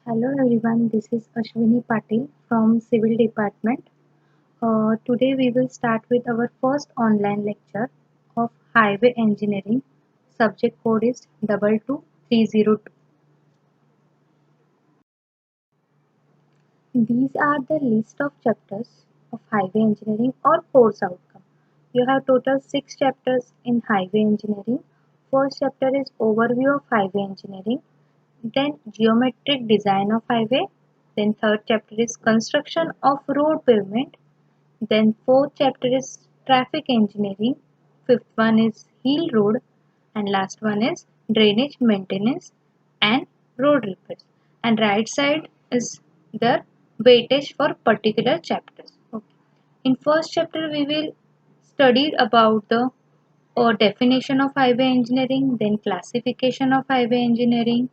Hello everyone, this is Ashwini Patil from Civil Department. Today we will start with our first online lecture of Highway Engineering. Subject code is 22302. These are the list of chapters of Highway Engineering or course outcome. You have total 6 chapters in Highway Engineering. First chapter is Overview of Highway Engineering, then Geometric Design of Highway, then third chapter is Construction of Road Pavement, then fourth chapter is Traffic Engineering, fifth one is Hill Road, and last one is Drainage Maintenance and Road Repairs. And right side is the weightage for particular chapters. Okay. In first chapter we will study about the definition of highway engineering, then classification of highway engineering,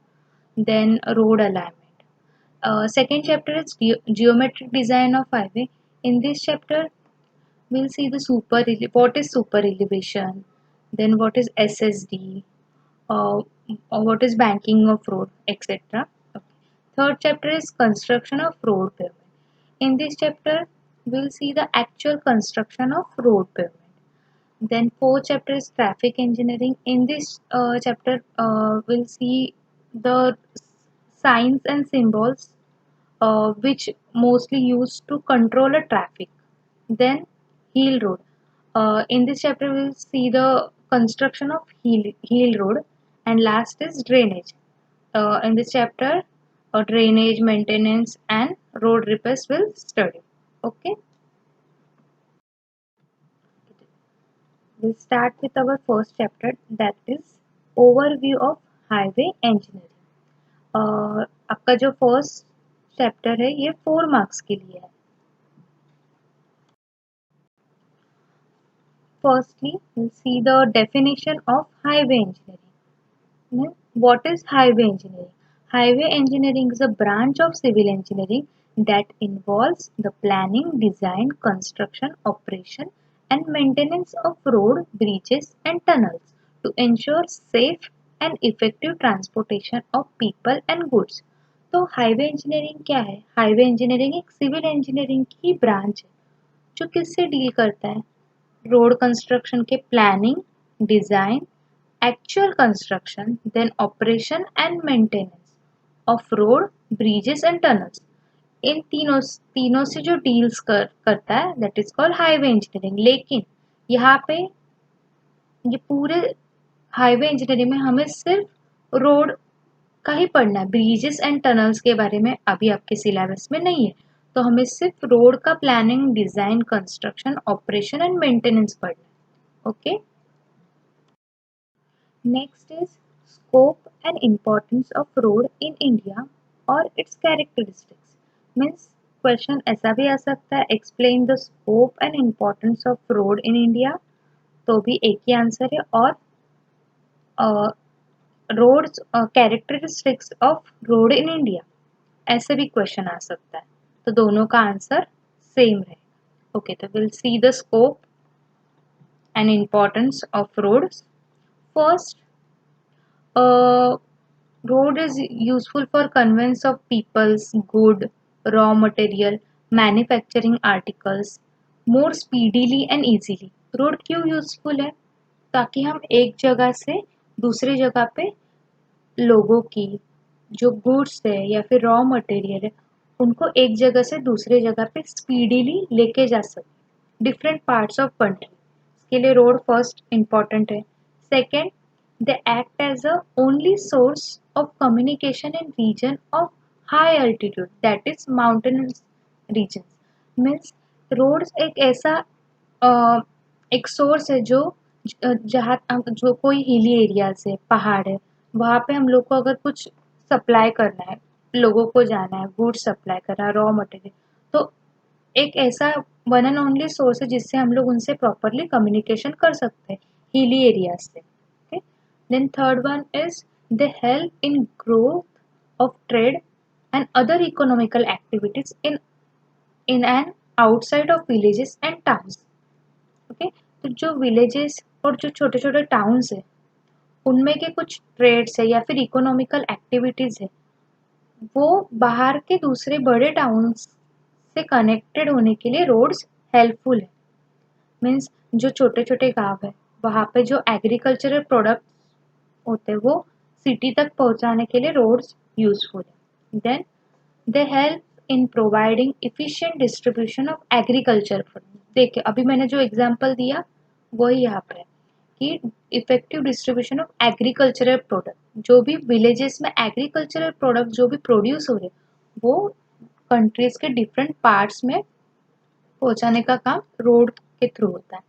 then road alignment. Second chapter is geometric design of highway. In this chapter, we'll see the what is super elevation, then what is SSD, uh, what is banking of road, etc. Okay. Third chapter is construction of road pavement. In this chapter, we'll see the actual construction of road pavement. Then fourth chapter is traffic engineering. In this chapter, we'll see the signs and symbols which mostly used to control a traffic. Then Heel Road. In this chapter, we'll see the construction of Heel Road, and last is drainage. In this chapter, drainage maintenance and road repairs will study. Okay, we'll start with our first chapter, that is overview of highway engineering. आपका जो first chapter है ये 4 marks के लिए है. Firstly, we'll see the definition of highway engineering. What is highway engineering? Highway engineering is a branch of civil engineering that involves the planning, design, construction, operation, and maintenance of road, bridges, and tunnels to ensure safe and effective transportation of people and goods. तो highway engineering क्या है? Highway engineering एक civil engineering की branch है जो किससे deal करता है? रोड कंस्ट्रक्शन के planning, design, actual construction, then operation and maintenance of road, bridges and tunnels. इन तीनों तीनों से जो डील्स करता है that is called highway engineering. लेकिन यहाँ पे ये पूरे हाईवे इंजीनियरिंग में हमें सिर्फ रोड का ही पढ़ना है. ब्रिजेस एंड टनल्स के बारे में अभी आपके सिलेबस में नहीं है, तो हमें सिर्फ रोड का planning, design, construction, operation and maintenance पढ़ना है. Okay. Next is scope and importance of road in India or its characteristics. Means question ऐसा भी आ सकता है, explain the scope and importance of road in India, तो भी एक ही आंसर है. और roads characteristics of road in India ऐसे भी क्वेश्चन आ सकता है, तो दोनों का आंसर सेम है. ओके, तो will see the scope and importance of roads. First, road is useful for conveyance of people's good, raw material, manufacturing articles more speedily and easily. Road क्यों यूजफुल है? ताकि हम एक जगह से दूसरे जगह पे लोगों की जो गुड्स है या फिर रॉ मटेरियल है उनको एक जगह से दूसरे जगह पे स्पीडीली लेके जा सके डिफरेंट पार्ट्स ऑफ कंट्री. इसके लिए रोड फर्स्ट इम्पॉर्टेंट है. Second, they act as a only source of communication in region of high altitude, that is mountainous regions. Means roads एक ऐसा एक सोर्स है जो जहाँ जो कोई हिली एरियाज है, पहाड़ है, वहाँ पे हम लोग को अगर कुछ सप्लाई करना है, लोगों को जाना है, गुड्स सप्लाई करना है, रॉ मटेरियल, तो एक ऐसा वन एंड ओनली सोर्स है जिससे हम लोग उनसे प्रॉपरली कम्युनिकेशन कर सकते हैं हिली एरियाज से. Okay? Then third one is they help in growth of trade and other economical activities in and outside of villages and towns. Okay? तो जो villages और जो छोटे छोटे towns है उनमें के कुछ ट्रेड्स है या फिर इकोनॉमिकल एक्टिविटीज है वो बाहर के दूसरे बड़े टाउन्स से कनेक्टेड होने के लिए रोड्स हेल्पफुल है। मीन्स जो छोटे छोटे गांव है वहाँ पे जो एग्रीकल्चरल प्रोडक्ट होते हैं वो सिटी तक पहुँचाने के लिए रोड्स यूजफुल है। Then they help in providing efficient distribution of agriculture product. देखिए अभी मैंने जो एग्जांपल दिया वही यहाँ पर है कि effective distribution of agricultural product, जो भी विलेजेस में एग्रीकल्चरल प्रोडक्ट जो भी प्रोड्यूस हो रहे वो कंट्रीज के डिफरेंट पार्ट्स में पहुंचाने का काम रोड के थ्रू होता है।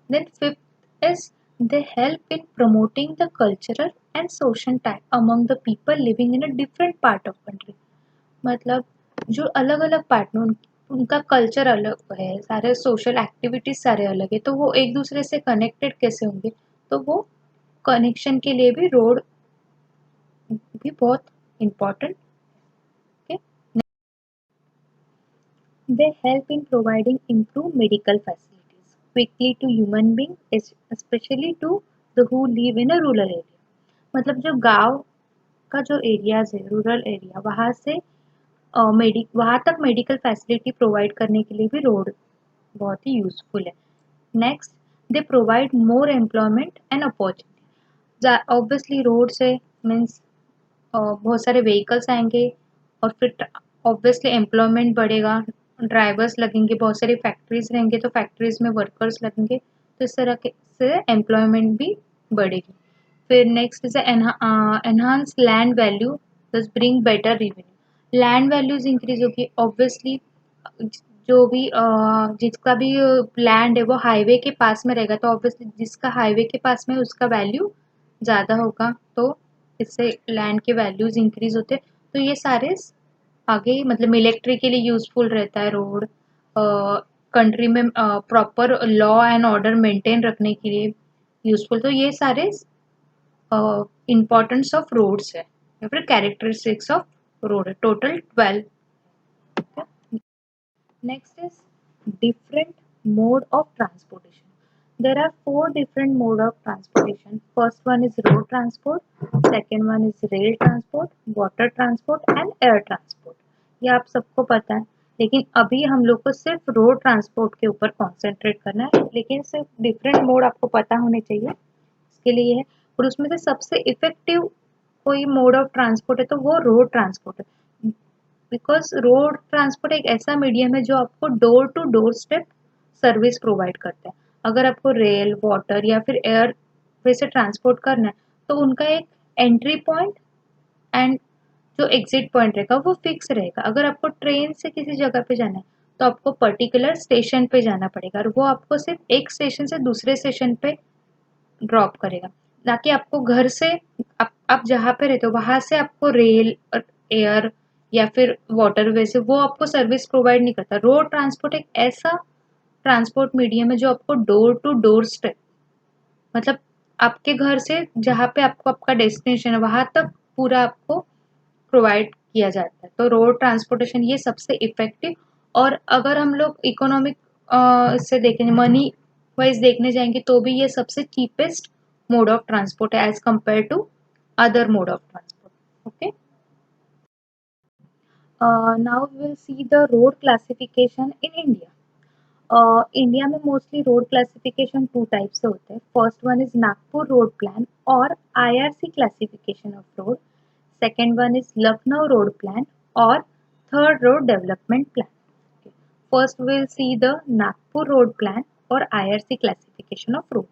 Then fifth is they help in promoting the cultural and social type among the people living in a different part of country. मतलब जो अलग अलग पार्ट में उनका कल्चर अलग है, सारे सोशल एक्टिविटीज सारे अलग है, तो वो एक दूसरे से कनेक्टेड कैसे होंगे, तो वो कनेक्शन के लिए भी रोड भी बहुत इम्पोर्टेंट है। They help in providing improved medical facilities quickly to human beings, especially to the who live in a rural area। मतलब जो गांव का जो एरियाज है, रूरल एरिया, वहाँ से वहाँ तक मेडिकल फैसिलिटी प्रोवाइड करने के लिए भी रोड बहुत ही यूजफुल है। Next, they provide more employment and opportunity. Obviously road से मीन्स बहुत सारे व्हीकल्स आएंगे और फिर ऑब्वियसली एम्प्लॉयमेंट बढ़ेगा, ड्राइवर्स लगेंगे, बहुत सारी फैक्ट्रीज रहेंगे तो फैक्ट्रीज में वर्कर्स लगेंगे, तो इस तरह के से एम्प्लॉयमेंट भी बढ़ेगी। फिर next is enhance land value, thus bring better revenue. Land values increase होगी ऑब्वियसली, जो भी जिसका भी लैंड है वो हाईवे के पास में रहेगा तो ऑब्वियसली जिसका हाईवे के पास में उसका वैल्यू ज़्यादा होगा, तो इससे लैंड के वैल्यूज इंक्रीज होते हैं। तो ये सारे आगे मतलब मिलिट्री के लिए यूजफुल रहता है रोड, कंट्री में proper law and order maintain रखने के लिए यूजफुल। तो ये सारे इम्पोर्टेंस ऑफ रोड्स है या फिर कैरेक्टरिस्टिक्स ऑफ रोड है, total 12। Next is different mode of transportation. There are four different mode of transportation. First one is road transport, second one is rail transport, water transport and air transport. ये आप सबको पता है, लेकिन अभी हम लोग को सिर्फ रोड ट्रांसपोर्ट के ऊपर कॉन्सेंट्रेट करना है, लेकिन सिर्फ डिफरेंट मोड आपको पता होने चाहिए, इसके लिए है। और उसमें से सबसे इफेक्टिव कोई मोड ऑफ ट्रांसपोर्ट है तो वो रोड ट्रांसपोर्ट है, बिकॉज रोड ट्रांसपोर्ट एक ऐसा मीडियम है जो आपको door to door step service provide करता है। अगर आपको रेल, वाटर या फिर एयर वे से ट्रांसपोर्ट करना है तो उनका एक एंट्री पॉइंट एंड जो एग्जिट पॉइंट रहेगा वो फिक्स रहेगा। अगर आपको ट्रेन से किसी जगह पे जाना है तो आपको पर्टिकुलर स्टेशन पे जाना पड़ेगा और वो आपको सिर्फ एक स्टेशन से दूसरे स्टेशन पे ड्रॉप करेगा, ना कि आपको घर से आप जहाँ पे रहते हो वहां से आपको रेल और एयर या फिर वाटरवे से वो आपको सर्विस प्रोवाइड नहीं करता। रोड ट्रांसपोर्ट एक ऐसा ट्रांसपोर्ट मीडियम है जो आपको डोर टू डोर स्टेप, मतलब आपके घर से जहाँ पे आपको आपका डेस्टिनेशन है वहां तक पूरा आपको प्रोवाइड किया जाता है। तो रोड ट्रांसपोर्टेशन ये सबसे इफेक्टिव, और अगर हम लोग इकोनॉमिक से देखेंगे, मनी वाइज देखने जाएंगे तो भी ये सबसे चीपेस्ट मोड ऑफ ट्रांसपोर्ट है as compare to other mode of transport. Okay, now we will see the road classification in India. India में mostly road classification two type से होते हैं। First one is Nagpur road plan और IRC classification of road, second one is Lucknow road plan और third road development plan. First will see the Nagpur road plan और IRC classification of road.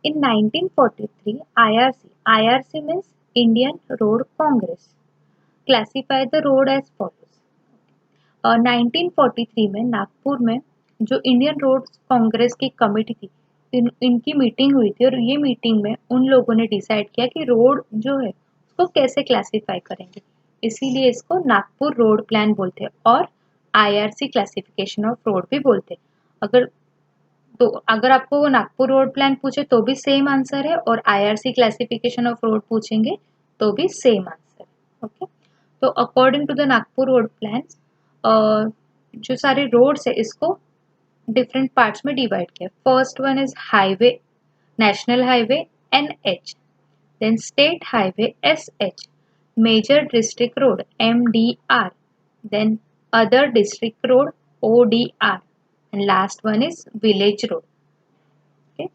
In 1943, IRC means Indian Road Congress, classified the road as follows. 1943 में नागपुर में जो Indian road Congress की committee थी, इनकी meeting हुई थी और ये मीटिंग में उन लोगों ने डिसाइड किया कि रोड जो है उसको कैसे क्लासिफाई करेंगे, इसीलिए इसको नागपुर रोड प्लान बोलते हैं और आईआरसी क्लासिफिकेशन ऑफ रोड भी बोलते हैं। अगर तो अगर आपको वो नागपुर रोड प्लान पूछे तो भी सेम आंसर है और आईआरसी क्लासिफिकेशन ऑफ रोड पूछेंगे तो भी सेम आंसर है। ओके, तो according to the Nagpur road plan जो सारे रोड्स है इसको डिफरेंट पार्ट्स में डिवाइड किया। First one is highway, national highway NH, then state highway SH, major district road MDR, then other district road ODR, and last one is village road. Okay.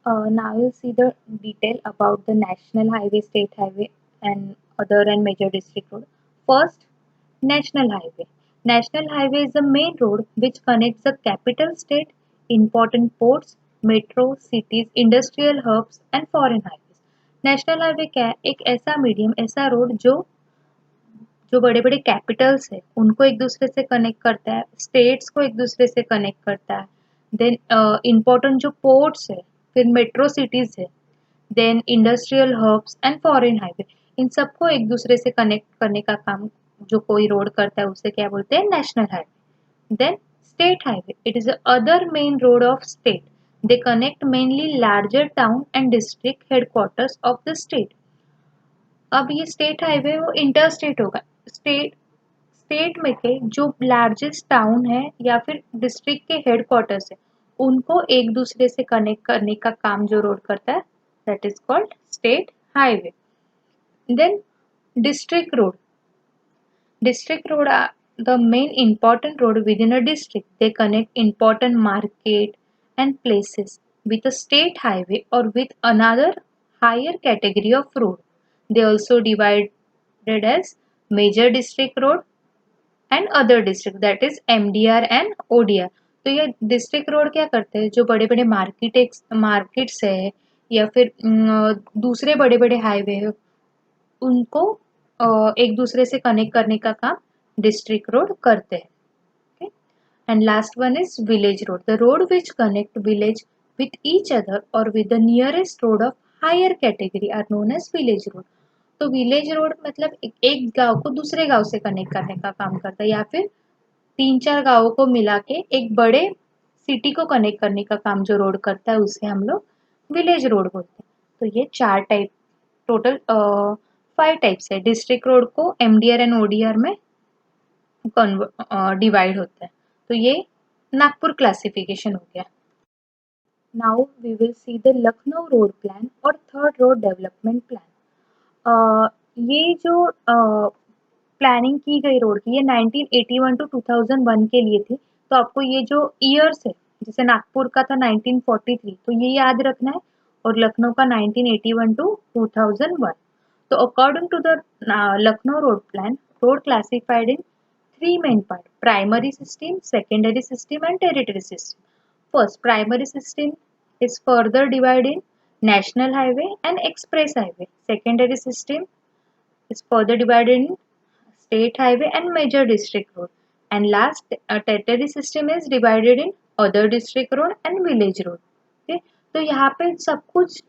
Now you'll see the detail about the national highway, state highway, and other and major district road. First, national highway. National highway is the main road which connects the capital state, important ports, metro, cities, industrial hubs and foreign highways. National highway क्या है? एक ऐसा medium, ऐसा road जो जो बड़े बड़े Capitals है उनको एक दूसरे से कनेक्ट करता है, स्टेट्स को एक दूसरे से कनेक्ट करता है, देन इम्पोर्टेंट जो पोर्ट्स है, फिर मेट्रो सिटीज है, then industrial hubs and foreign highway, इन सबको एक दूसरे से कनेक्ट करने का काम जो कोई रोड करता है उसे क्या बोलते हैं? National highway. Then state highway, it is other main road of state. They connect mainly larger town and district headquarters of the state. अब ये स्टेट हाईवे वो इंटर स्टेट होगा. स्टेट में के जो लार्जेस्ट टाउन है या फिर डिस्ट्रिक्ट के हेडक्वार्टर्स है उनको एक दूसरे से कनेक्ट करने का काम जो रोड करता है that is called state highway. Then district road. District road are the main important road within a district. They connect important market and places with a state highway or with another higher category of road. They also divided as major district road and other district, that is MDR and ODR. तो ये district road क्या करते हैं? जो बड़े बड़े markets है या फिर दूसरे बड़े बड़े हाईवे है उनको एक दूसरे से कनेक्ट करने का काम डिस्ट्रिक्ट रोड करते हैं. And last one is village road. The road which connect village with each other और with the nearest road of higher category are known as village road. तो विलेज रोड मतलब एक गांव को दूसरे गांव से कनेक्ट करने का काम करता है या फिर 3-4 गांवों को मिला के एक बड़े सिटी को कनेक्ट करने का काम जो रोड करता है उसे हम लोग विलेज रोड बोलते हैं. तो ये 4 टाइप, टोटल 5 टाइप्स है. डिस्ट्रिक्ट रोड को MDR एंड ODR में डिवाइड होता है. तो ये नागपुर क्लासिफिकेशन हो गया. Now we will see the Lucknow road plan और थर्ड रोड डेवलपमेंट प्लान. ये जो प्लानिंग की गई रोड की ये 1981 टू 2001 के लिए थी. तो आपको ये जो ईयर्स है जैसे नागपुर का था 1943 तो ये याद रखना है और लखनऊ का 1981 to 2001. So according to the Lucknow road plan, road classified in 3 main parts: primary system, secondary system and territory system. First, primary system is further divided in national highway and express highway. Secondary system is further divided in state highway and major district road. And last, territory system is divided in other district road and village road. Okay, तो यहाँ पे सब कुछ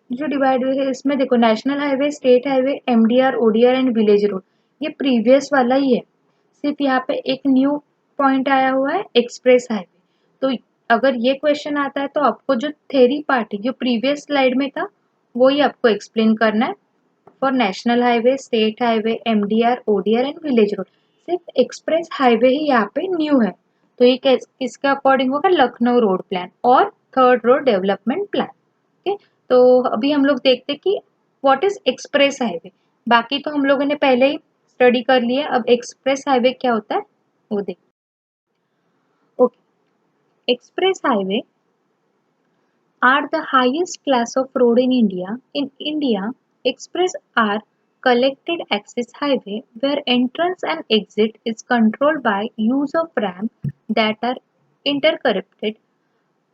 जो divide हुए है इसमें देखो national highway, state highway, MDR, ODR and village road ये प्रीवियस वाला ही है. सिर्फ यहाँ पे एक न्यू पॉइंट आया हुआ है एक्सप्रेस हाईवे. तो अगर ये क्वेश्चन आता है तो आपको जो थ्योरी पार्ट है जो प्रीवियस स्लाइड में था वो ही आपको एक्सप्लेन करना है for national highway, state highway, MDR, ODR and village road. सिर्फ एक्सप्रेस हाईवे ही यहाँ पे न्यू है. तो ये किसके अकॉर्डिंग होगा? लखनऊ रोड प्लान और third road development plan. Okay, तो अभी हम लोग देखते हैं कि व्हाट इज एक्सप्रेस हाईवे. बाकी तो हम लोगों ने पहले ही स्टडी कर लिया. अब एक्सप्रेस हाईवे क्या होता है वो देख. Okay, express highway are the highest class of road in India. In India, express are collected access highway where entrance and exit is controlled by use of ramp that are interconnected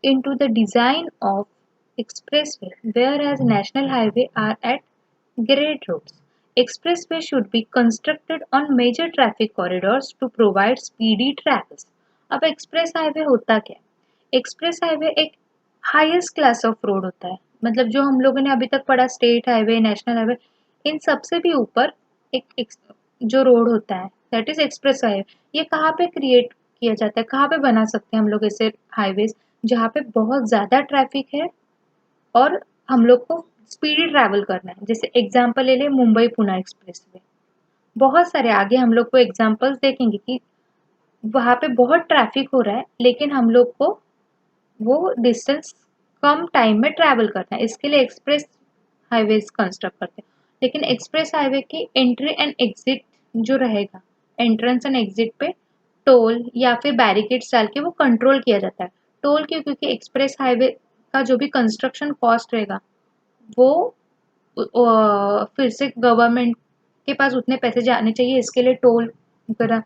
into the design of expressway, whereas national highway are at grade roads. Expressway should be constructed on major traffic corridors to provide speedy travels. अब express highway होता क्या है? Express highway एक highest class of road होता है. मतलब जो हम लोगों ने अभी तक पढ़ा स्टेट हाईवे, नेशनल हाईवे, इन सबसे भी ऊपर एक जो रोड होता है दैट इज एक्सप्रेस हाईवे. ये कहाँ पे क्रिएट किया जाता है, कहाँ पे बना सकते हैं हम लोग ऐसे हाईवेज जहाँ पे बहुत ज़्यादा ट्रैफिक है और हम लोग को स्पीडी ट्रैवल करना है. जैसे एग्जांपल ले ले मुंबई पुणे एक्सप्रेस वे. बहुत सारे आगे हम लोग को एग्जांपल्स देखेंगे कि वहाँ पे बहुत ट्रैफिक हो रहा है लेकिन हम लोग को वो डिस्टेंस कम टाइम में ट्रैवल करना है. इसके लिए एक्सप्रेस हाईवेज कंस्ट्रक्ट करते हैं, लेकिन एक्सप्रेस हाईवे की एंट्री एंड एग्जिट जो रहेगा, एंट्रेंस एंड एग्जिट पे टोल या फिर बैरिकेड्स डाल के वो कंट्रोल किया जाता है। टोल क्यों? क्योंकि एक्सप्रेस हाईवे का जो भी कंस्ट्रक्शन कॉस्ट रहेगा वो फिर से गवर्नमेंट के पास उतने पैसे जाने चाहिए, इसके लिए टोल वगैरह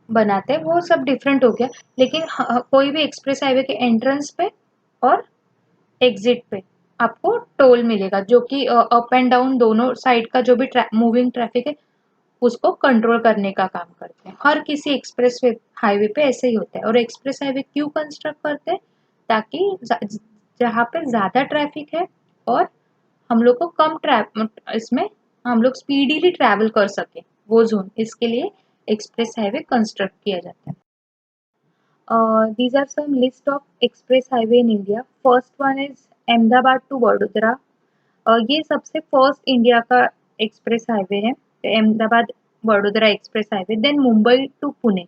बनाते हैं, वो सब डिफरेंट हो गया। लेकिन कोई भी एक्सप्रेस हाईवे के एंट्रेंस पे और एग्जिट पे आपको टोल मिलेगा, जो कि अप एंड डाउन दोनों साइड का जो भी मूविंग ट्रैफिक है उसको कंट्रोल करने का काम करते हैं। हर किसी एक्सप्रेस हाईवे पे ऐसे ही होता है। और एक्सप्रेस हाईवे क्यों कंस्ट्रक्ट करते हैं? ताकि जहाँ पे ज़्यादा ट्रैफिक है और हम लोग को इसमें हम लोग स्पीडीली ट्रैवल कर सके वो जोन, इसके लिए एक्सप्रेस हाईवे कंस्ट्रक्ट किया जाता है। These are some list of express highway in India. First one is Ahmedabad to Vadodara. ये सबसे फर्स्ट इंडिया का एक्सप्रेस हाईवे है, Ahmedabad Vadodara express highway. Then Mumbai to Pune,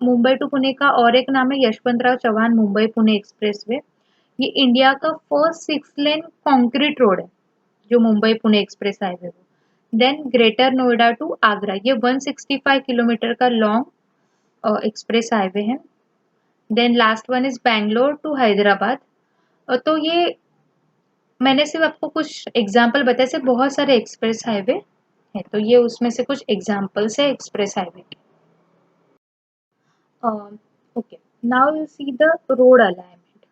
Mumbai to Pune का और एक नाम है यशवंतराव चौहान मुंबई पुणे एक्सप्रेस वे। ये इंडिया का फर्स्ट 6 लेन कॉन्क्रीट रोड है जो मुंबई पुणे एक्सप्रेस हाईवे हो। Then Greater Noida to Agra, ये 165 किलोमीटर का लॉन्ग एक्सप्रेस हाईवे है। Then last one is Bangalore to Hyderabad. तो ये मैंने सिर्फ आपको कुछ एग्जाम्पल बताए, से बहुत सारे एक्सप्रेस हाईवे है, तो ये उसमें से कुछ एग्जाम्पल्स है एक्सप्रेस हाईवे के। Okay, now you see the road alignment.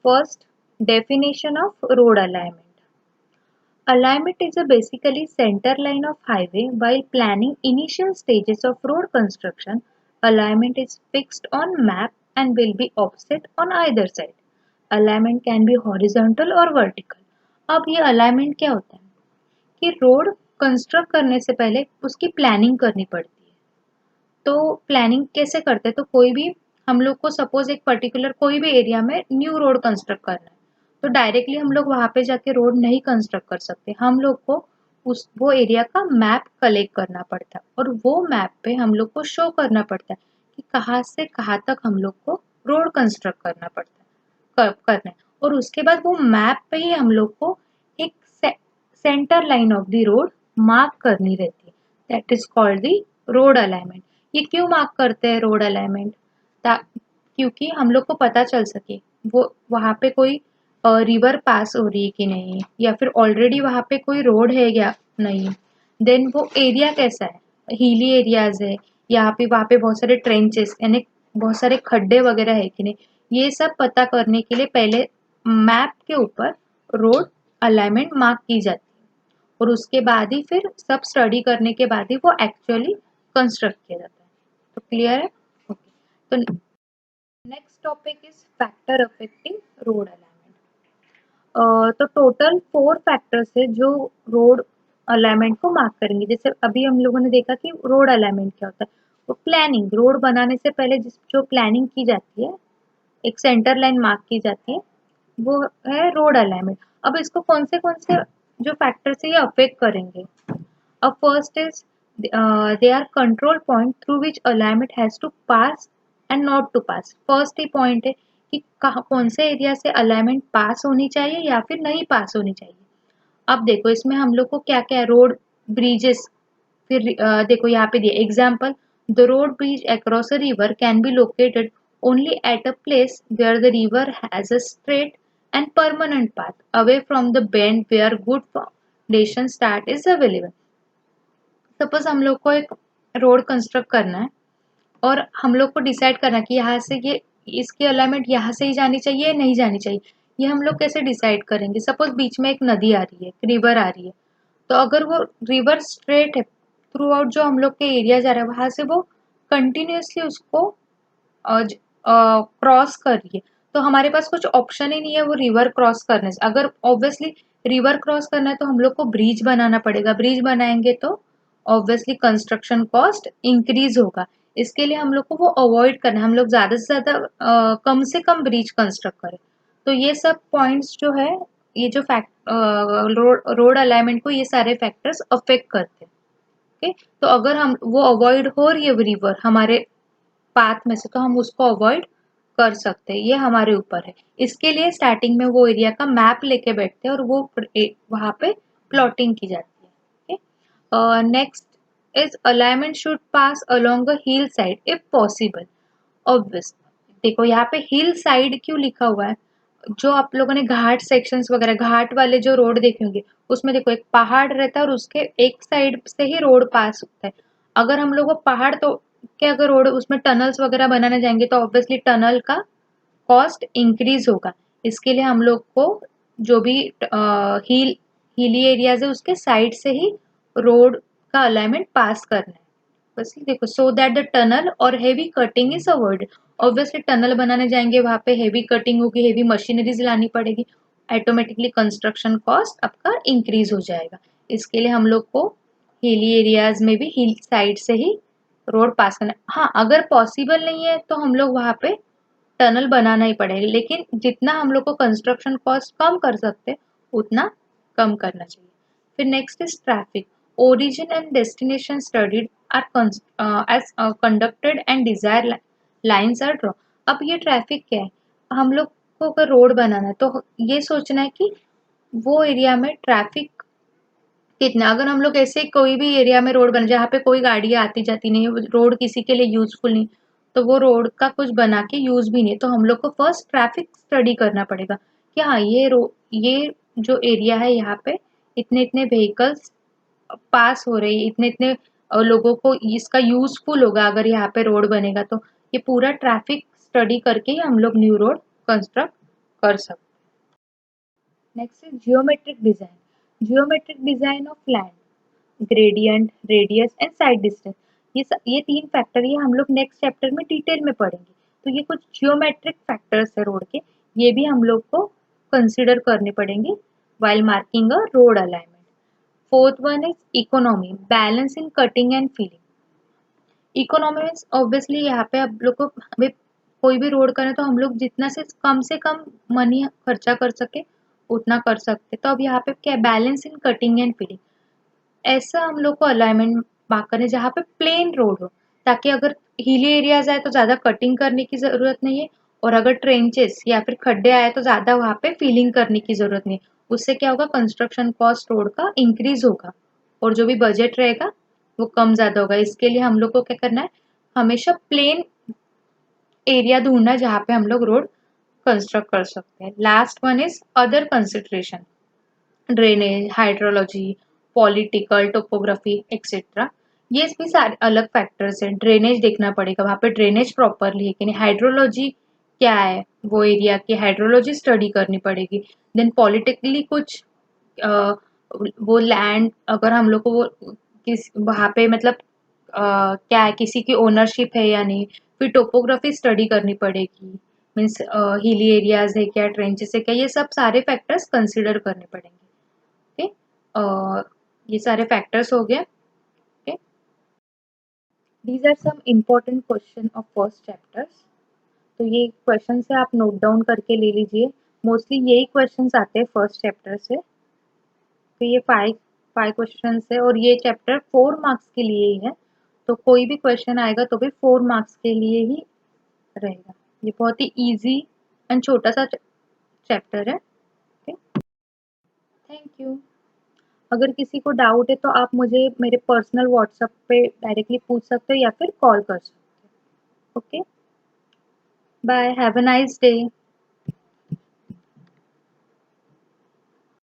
First, definition of road alignment. Alignment is a basically center line of highway. While planning initial stages of road construction, alignment is fixed on map and will be offset on either side. Alignment can be horizontal or vertical. अब ये alignment क्या होता है कि road construct करने से पहले उसकी प्लानिंग करनी पड़ती है। तो प्लानिंग कैसे करते हैं? तो कोई भी हम लोग को सपोज एक पर्टिकुलर कोई भी एरिया में न्यू रोड कंस्ट्रक्ट करना है, तो डायरेक्टली हम लोग वहाँ पे जाके रोड नहीं कंस्ट्रक्ट कर सकते। हम लोग को वो एरिया का मैप कलेक्ट करना पड़ता है और वो मैप पे हम लोग को शो करना पड़ता है कि कहाँ से कहाँ तक हम लोग को रोड कंस्ट्रक्ट करना पड़ता है, करना है। और उसके बाद वो मैप पे ही हम लोग को एक centre line of the road mark करनी रहती है। That is called the road alignment. ये क्यों मार्क करते हैं रोड अलाइनमेंट? क्योंकि हम लोग को पता चल सके वो वहाँ पे कोई रिवर पास हो रही है कि नहीं, या फिर ऑलरेडी वहाँ पे कोई रोड है या नहीं। देन वो एरिया कैसा है, हिली एरियाज है, यहाँ पे वहाँ पे बहुत सारे ट्रेंचेस यानी बहुत सारे खड्डे वगैरह है कि नहीं, ये सब पता करने के लिए पहले मैप के ऊपर रोड अलाइनमेंट मार्क की जाती है और उसके बाद ही फिर सब स्टडी करने के बाद ही वो एक्चुअली कंस्ट्रक्ट किया जाता है। तो क्लियर है? ओके, तो next topic is factor affecting road alignment. तो टोटल 4 फैक्टर्स है जो रोड अलाइनमेंट को मार्क करेंगे। जैसे अभी हम लोगों ने देखा कि रोड अलाइनमेंट क्या होता है, वो प्लानिंग, रोड बनाने से पहले जो प्लानिंग की जाती है, एक सेंटर लाइन मार्क की जाती है, वो है रोड अलाइनमेंट। अब इसको कौन से जो फैक्टर्स है ये अफेक्ट करेंगे। अब first is they are control point through which alignment has to pass and not to pass. First he point है कि कौन से एरिया से अलाइनमेंट पास होनी चाहिए या फिर नहीं पास होनी चाहिए। अब देखो इसमें हम लोग को क्या क्या है, रोड, ब्रिजेस, फिर देखो यहाँ पे दिया example, the road bridge across a river can be located only at a place where the river has a straight and permanent path away from the bend where good foundation start is available. Suppose हम लोग को एक road construct करना है और हम लोग को डिसाइड करना कि यहाँ से ये इसकी अलाइनमेंट यहाँ से ही जानी चाहिए नहीं जानी चाहिए, ये हम लोग कैसे डिसाइड करेंगे? सपोज बीच में एक नदी आ रही है, एक रिवर आ रही है, तो अगर वो रिवर स्ट्रेट है थ्रू आउट जो हम लोग के एरिया जा रहा है वहां से वो कंटिन्यूसली उसको क्रॉस कर रही है, तो हमारे पास कुछ ऑप्शन ही नहीं है वो रिवर क्रॉस करने से। अगर ऑब्वियसली रिवर क्रॉस करना है तो हम लोग को ब्रिज बनाना पड़ेगा, ब्रिज बनाएंगे तो ऑब्वियसली कंस्ट्रक्शन कॉस्ट इंक्रीज होगा। इसके लिए हम लोग को वो अवॉइड करना है, हम लोग ज़्यादा से ज़्यादा कम से कम ब्रिज कंस्ट्रक्ट करें। तो ये सब पॉइंट्स जो है, ये जो रोड अलाइनमेंट को ये सारे फैक्टर्स अफेक्ट करते हैं। ओके, तो अगर हम वो अवॉइड हो रही है रिवर हमारे पाथ में से तो हम उसको अवॉइड कर सकते हैं, ये हमारे ऊपर है। इसके लिए स्टार्टिंग में वो एरिया का मैप लेके बैठते हैं और वो वहाँ पे प्लॉटिंग की जाती है। Next is alignment should pass along a hill side if possible. Obvious, देखो यहाँ पे हिल साइड क्यों लिखा हुआ है? जो आप लोगों ने घाट सेक्शंस वगैरह, घाट वाले जो रोड देखे होंगे, उसमें देखो एक पहाड़ रहता है और उसके एक साइड से ही रोड पास होता है। अगर हम लोग वो पहाड़ तो क्या, अगर रोड उसमें टनल्स वगैरह बनाने जाएंगे तो ऑब्वियसली टनल का कॉस्ट इंक्रीज होगा। इसके लिए हम लोग को जो भी हिली एरियाज है उसके साइड से ही रोड का अलाइनमेंट पास करना है। बस देखो, सो दैट द टनल और heavy cutting is avoided. Obviously tunnel बनाने जाएंगे, वहां पे हेवी कटिंग होगी, हेवी मशीनरीज लानी पड़ेगी, ऑटोमेटिकली कंस्ट्रक्शन कॉस्ट आपका इंक्रीज हो जाएगा। इसके लिए हम लोग को हिली एरियाज में भी हिल साइड से ही रोड पास करना है। हाँ, अगर पॉसिबल नहीं है तो हम लोग वहां पे टनल बनाना ही पड़ेगा, लेकिन जितना हम लोग को कंस्ट्रक्शन कॉस्ट कम कर सकते हैं उतना कम करना चाहिए। फिर next is traffic. Origin and destination studied are as conducted and desire lines are draw. अब ये ट्रैफिक क्या है? हम लोग को अगर रोड बनाना है तो ये सोचना है कि वो एरिया में ट्रैफिक कितना। अगर हम लोग ऐसे कोई भी एरिया में रोड बना जहाँ पे कोई गाड़ियाँ आती जाती नहीं है, रोड किसी के लिए यूजफुल नहीं, तो वो रोड का कुछ बना के यूज भी नहीं है। तो हम लोग को फर्स्ट ट्रैफिक स्टडी करना पड़ेगा कि हाँ, ये जो एरिया है यहाँ पे इतने इतने व्हीकल्स पास हो रही है, इतने इतने लोगों को इसका यूजफुल होगा अगर यहाँ पे रोड बनेगा। तो ये पूरा ट्रैफिक स्टडी करके ही हम लोग न्यू रोड कंस्ट्रक्ट कर सकते हैं। Next is geometric design. Geometric design of land, gradient, radius and side distance. ये तीन फैक्टर ये हम लोग नेक्स्ट चैप्टर में डिटेल में पढ़ेंगे। तो ये कुछ जियोमेट्रिक फैक्टर्स है रोड के, ये भी हम लोग को कंसिडर करने पड़ेंगे while marking a road alignment. Fourth one is economy, balance in cutting and filling. Economy means obviously यहाँ पे आप लोग को अभी कोई भी रोड करें तो हम लोग जितना से कम मनी खर्चा कर सके उतना कर सकते। तो अब यहाँ पे क्या है? Balance in cutting and filling. ऐसा हम लोग को अलाइनमेंट मार्क करें जहाँ पे प्लेन रोड हो, ताकि अगर हिली एरियाज आए तो ज़्यादा कटिंग करने की ज़रूरत नहीं है, और अगर ट्रेंचेस या फिर खड्डे आए तो ज़्यादा वहाँ पे फिलिंग करने की ज़रूरत नहीं है। उससे क्या होगा? कंस्ट्रक्शन कॉस्ट रोड का इंक्रीज होगा और जो भी बजट रहेगा वो कम ज़्यादा होगा। इसके लिए हम लोग को क्या करना है? हमेशा प्लेन एरिया ढूंढना है जहाँ पे हम लोग रोड कंस्ट्रक्ट कर सकते हैं। Last one is other consideration, drainage, hydrology, political, topography etcetera. ये भी सारे अलग फैक्टर्स हैं। ड्रेनेज देखना पड़ेगा, वहाँ पे ड्रेनेज प्रॉपरली है कि नहीं। हाइड्रोलॉजी क्या है, वो एरिया की हाइड्रोलॉजी स्टडी करनी पड़ेगी। देन पॉलिटिकली कुछ अ, वो लैंड अगर हम लोग को वो किस वहाँ पे मतलब क्या है, किसी की ओनरशिप है या नहीं। फिर टोपोग्राफी स्टडी करनी पड़ेगी, मीन्स हिली एरियाज है क्या, ट्रेंचेस है क्या, ये सब सारे फैक्टर्स कंसिडर करने पड़ेंगे। ओके, ये सारे फैक्टर्स हो गए। Okay, these are some important question of first chapters. तो ये क्वेश्चन से आप नोट डाउन करके ले लीजिए, मोस्टली यही क्वेश्चंस आते हैं फर्स्ट चैप्टर से। तो ये फाइव फाइव क्वेश्चन है और ये चैप्टर 4 मार्क्स के लिए ही है। तो कोई भी क्वेश्चन आएगा तो भी 4 मार्क्स के लिए ही रहेगा। ये बहुत ही इजी एंड छोटा सा चैप्टर है। Okay, thank you. अगर किसी को डाउट है तो आप मुझे मेरे पर्सनल व्हाट्सएप पे डायरेक्टली पूछ सकते हो या फिर कॉल कर सकते हो। Okay, bye, have a nice day.